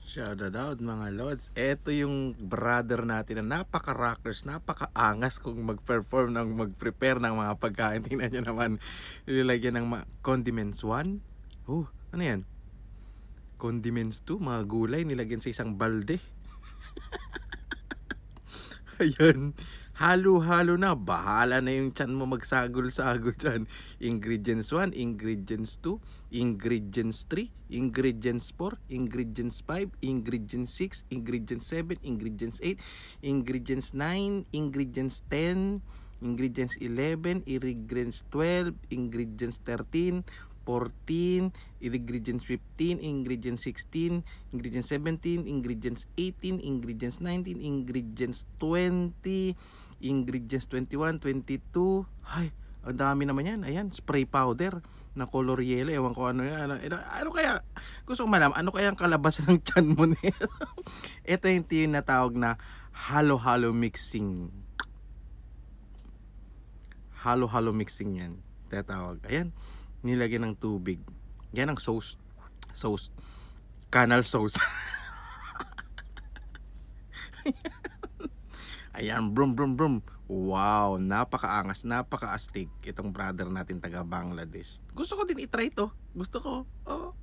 Shoutout out mga lods. Ito yung brother natin na napaka-rockers, napaka-angas kung mag-perform mag-prepare ng mga pagkain. Tingnan nyo naman, nilagyan ng condiments 1. Ano yan? Condiments 2, mga gulay nilagyan sa isang balde. Ayan, halo-halo na. Bahala na yung tiyan mo magsagol-sagol dyan. Ingredients 1, ingredients 2, ingredients 3, ingredients 4, ingredients 5, ingredients 6, ingredients 7, ingredients 8, ingredients 9, ingredients 10, ingredients 11, ingredients 12, ingredients 13, 14, ingredients 15, ingredients 16, ingredients 17, ingredients 18, ingredients 19, ingredients 20, ingredients 21, 22. Ay, ang dami naman yan. Ayan, spray powder na color yellow. Ewan ko ano yan. Ano kaya, gusto ko malaman, ano kaya ang kalabasan ng tiyan mo nito? Ito yung tinatawag na halo-halo mixing. Halo-halo mixing yan. Tinatawag. Ayan, nilagyan ng tubig. Yan ang sauce. Canal sauce. Ayan, brum brum brum. Wow, napakaangas, napaka-astig itong brother natin taga Bangladesh. Gusto ko din i-try to. Gusto ko. Oh.